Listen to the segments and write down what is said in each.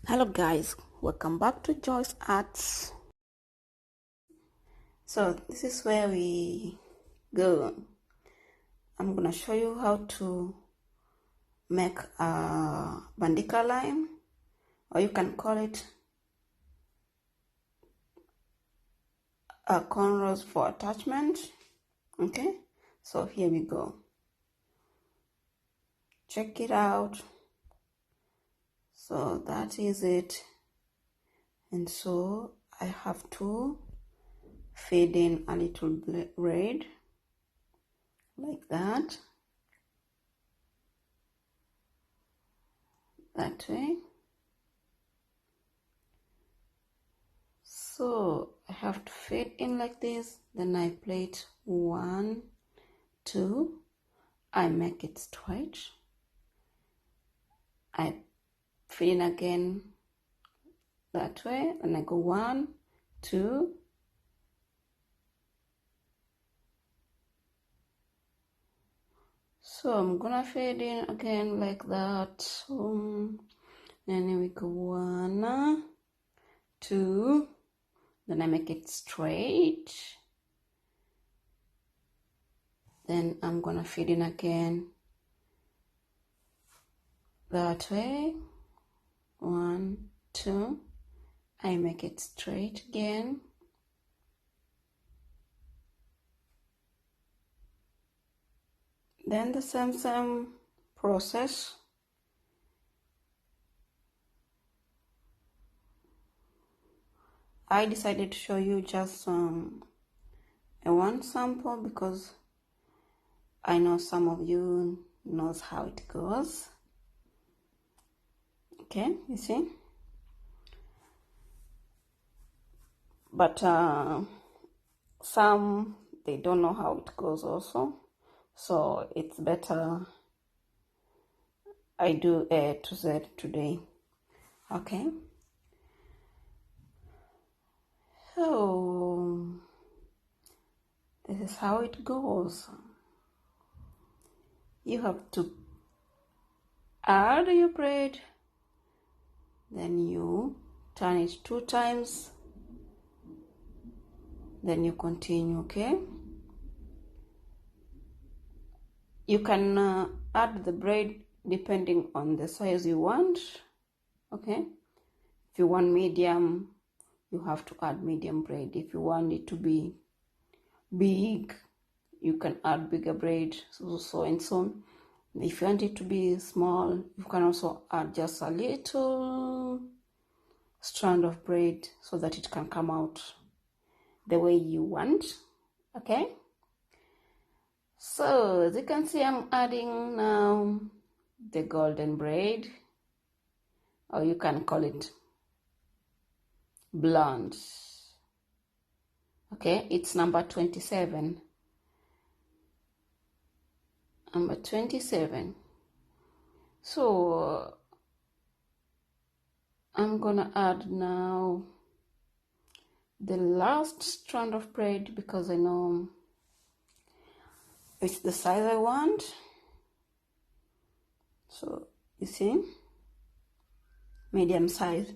Hello guys, welcome back to Joyce Arts. So this is where we go. I'm gonna show you how to make a Bandika line, or you can call it a cornrows for attachment. Okay, so here we go. Check it out. So that is it. And so I have to fade in a little braid like that way. So I have to fade in like this, then I plait 1, 2, I make it straight, I fade in again that way, and I go 1, 2, so I'm gonna fade in again like that. Then we go 1, 2, then I make it straight, then I'm gonna fade in again that way, 1, 2, I make it straight again, then the same process. I decided to show you just one sample because I know some of you knows how it goes. Okay, you see, but some they don't know how it goes also, so it's better I do A to Z today. Okay, so this is how it goes. You have to add your braid, then you turn it 2 times, then you continue. Okay, you can add the braid depending on the size you want. Okay, if you want medium, you have to add medium braid. If you want it to be big, you can add bigger braid, so and so. If you want it to be small, you can also add just a little strand of braid so that it can come out the way you want. Okay, so as you can see, I'm adding now the golden braid, or you can call it blonde. Okay, it's number 27. Number 27. So I'm gonna add now the last strand of braid because I know it's the size I want. So you see, medium size.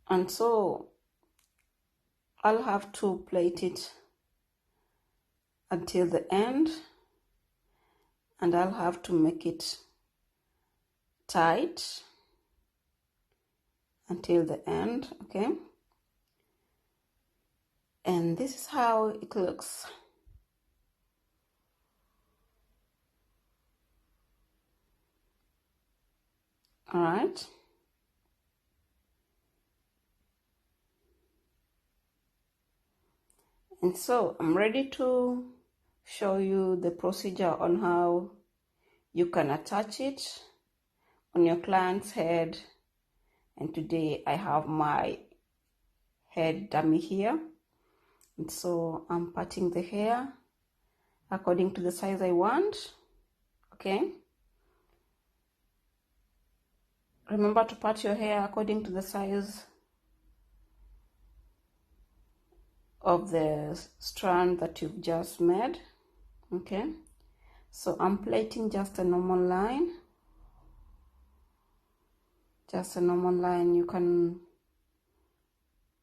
And so I'll have to plait it until the end, and I'll have to make it tight until the end. Okay, and this is how it looks. All right, and so I'm ready to show you the procedure on how you can attach it on your client's head. And today I have my head dummy here, and so I'm parting the hair according to the size I want. Okay, remember to part your hair according to the size of the strand that you've just made. Okay, so I'm plaiting just a normal line, just a normal line. You can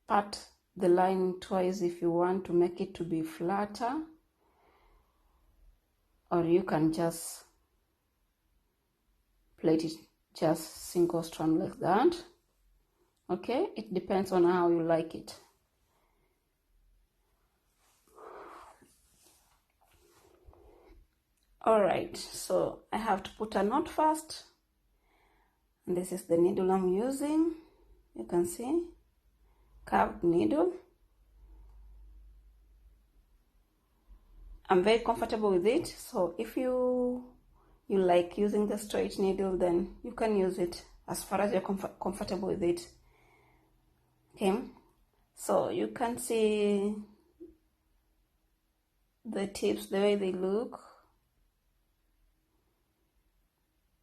part the line twice if you want to make it to be flatter, or you can just plait it just single strand like that. Okay, it depends on how you like it. All right, so I have to put a knot first, and this is the needle I'm using. You can see, curved needle. I'm very comfortable with it, so if you like using the straight needle, then you can use it as far as you're comfortable with it. Okay, so you can see the tips, the way they look,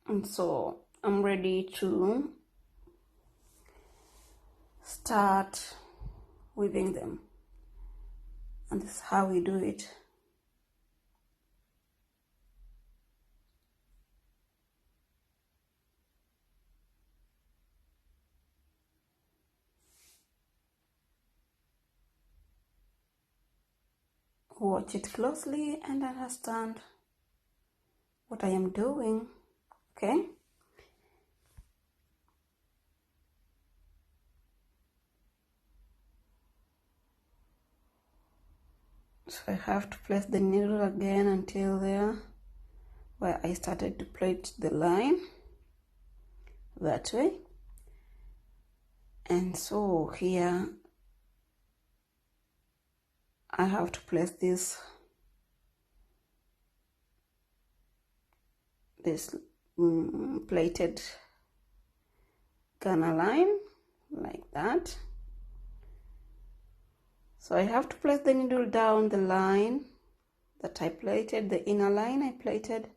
and so I'm ready to start weaving them, and this is how we do it. Watch it closely and understand what I am doing. Okay, so I have to place the needle again until there where I started to plait the line, that way. And so here I have to place this plaited Ghana line like that. So I have to place the needle down the line that I plaited, the inner line I plaited,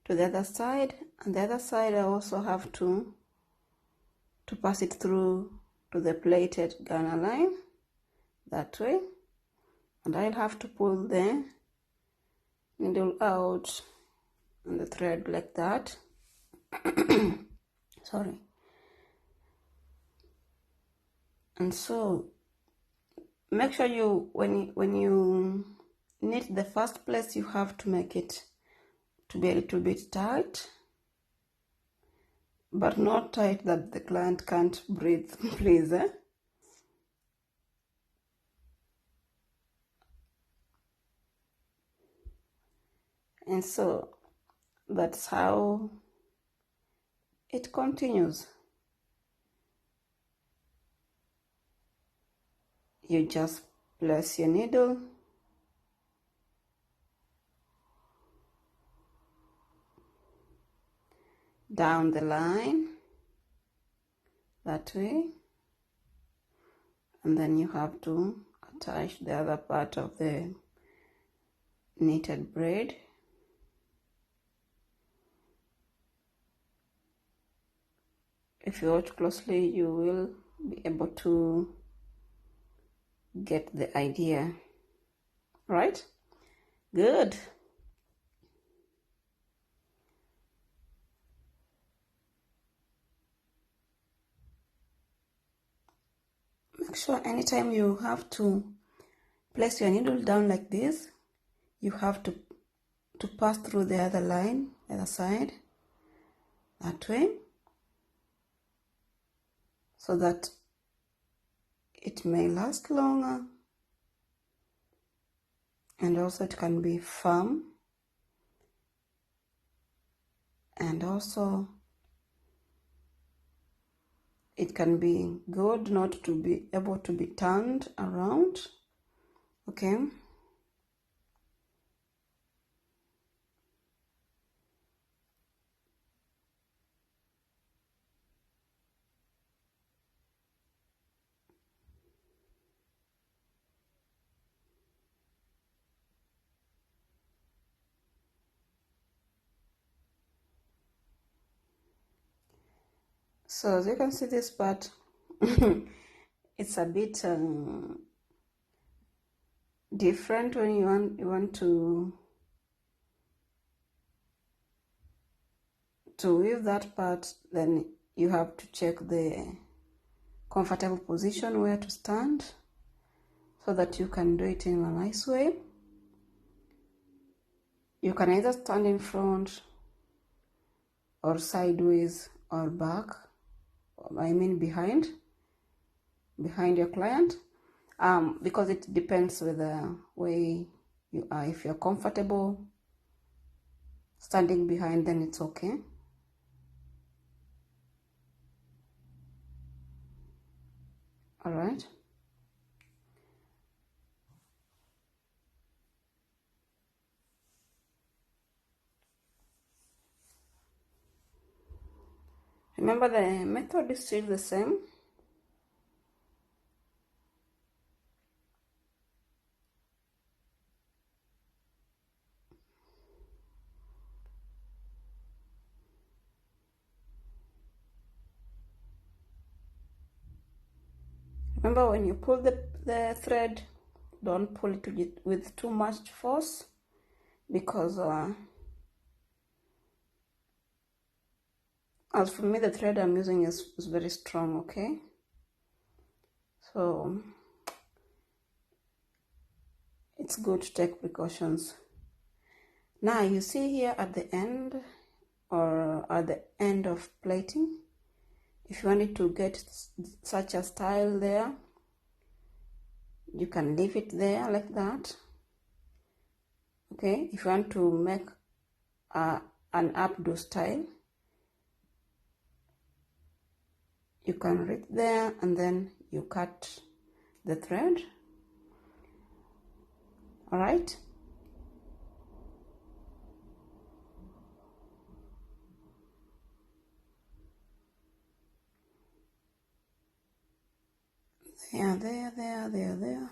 to the other side, and the other side I also have to pass it through to the plaited Ghana line, that way. And I'll have to pull the needle out and the thread like that. Sorry. And so make sure you, when you knit the first place, you have to make it to be a little bit tight, but not tight that the client can't breathe, please. And so that's how it continues. You just place your needle down the line, that way, and then you have to attach the other part of the knitted braid. If you watch closely, you will be able to get the idea, right? Good. Make sure anytime you have to place your needle down like this, you have to pass through the other line, the other side, that way, so that it may last longer, and also it can be firm, and also it can be good not to be able to be turned around. Okay, so as you can see, this part it's a bit different when you want to weave that part. Then you have to check the comfortable position where to stand so that you can do it in a nice way. You can either stand in front or sideways or back, I mean behind your client, because it depends with the way you are. If you're comfortable standing behind, then it's okay. All right. Remember, the method is still the same. Remember, when you pull the thread, don't pull it with too much force, because as for me, the thread I'm using is very strong, okay? So it's good to take precautions. Now you see here at the end, or at the end of plaiting, if you wanted to get such a style there, you can leave it there like that, okay? If you want to make an updo style, you can reach there and then you cut the thread. All right. There.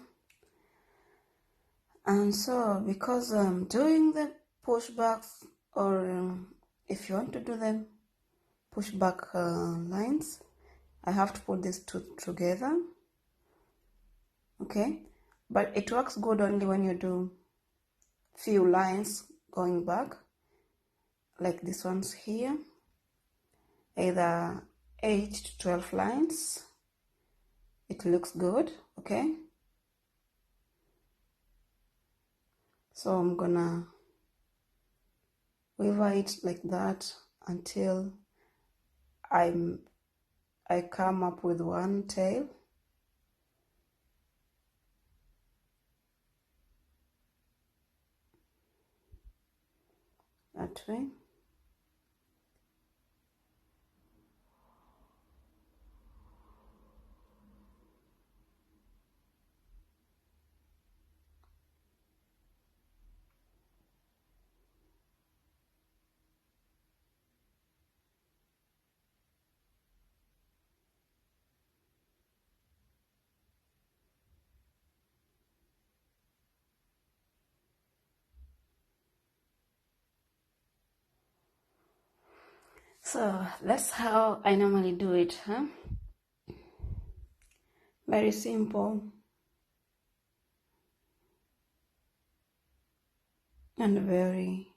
And so, because I'm doing the pushbacks, or if you want to do the pushback lines, I have to put these two together, okay? But it works good only when you do few lines going back, like this one's here, either 8 to 12 lines. It looks good, okay? So I'm gonna weave it like that until I come up with one tail. That way. So that's how I normally do it, huh? Very simple and very,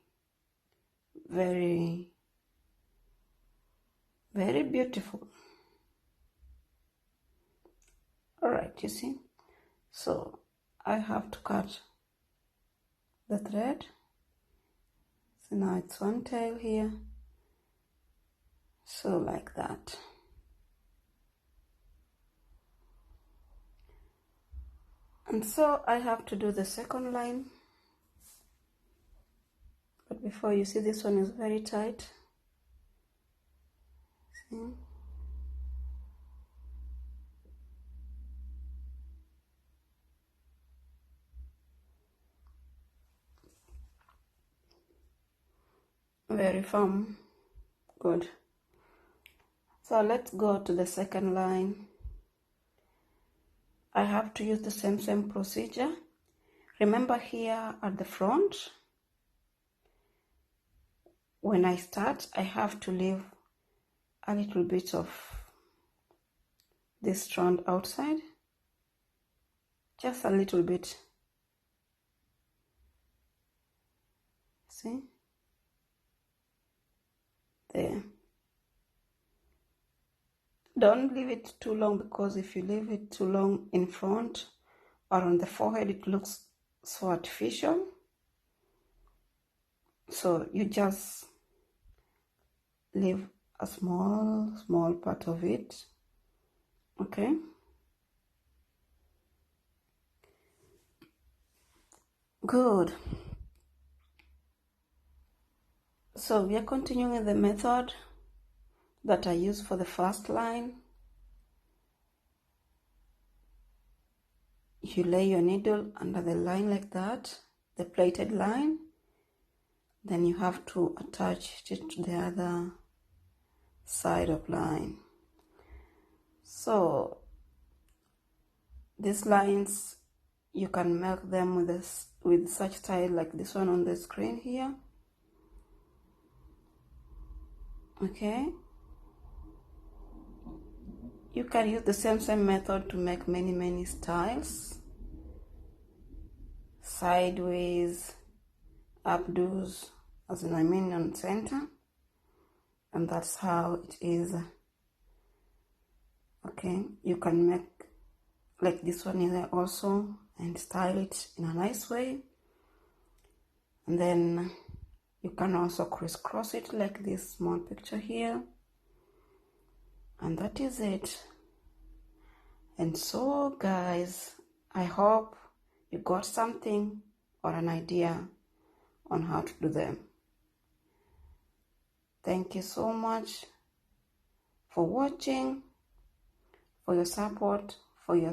very, very beautiful. All right, you see? So I have to cut the thread. So now it's one tail here. So like that. And so I have to do the second line. But before, you see, this one is very tight. See? Very firm. Good. So let's go to the second line. I have to use the same procedure. Remember, here at the front, when I start, I have to leave a little bit of this strand outside, just a little bit. See? There. don't leave it too long, because if you leave it too long in front or on the forehead, it looks so artificial. So you just leave a small part of it. Okay. Good. So we are continuing the method that I used for the first line. You lay your needle under the line like that, the plaited line. Then you have to attach it to the other side of line. So these lines, you can make them with such style like this one on the screen here. Okay. You can use the same method to make many styles. Sideways, updos, as in I mean on center. And that's how it is. Okay, you can make like this one here also and style it in a nice way. And then you can also crisscross it like this small picture here. And that is it. And so guys, I hope you got something or an idea on how to do them. Thank you so much for watching, for your support, for your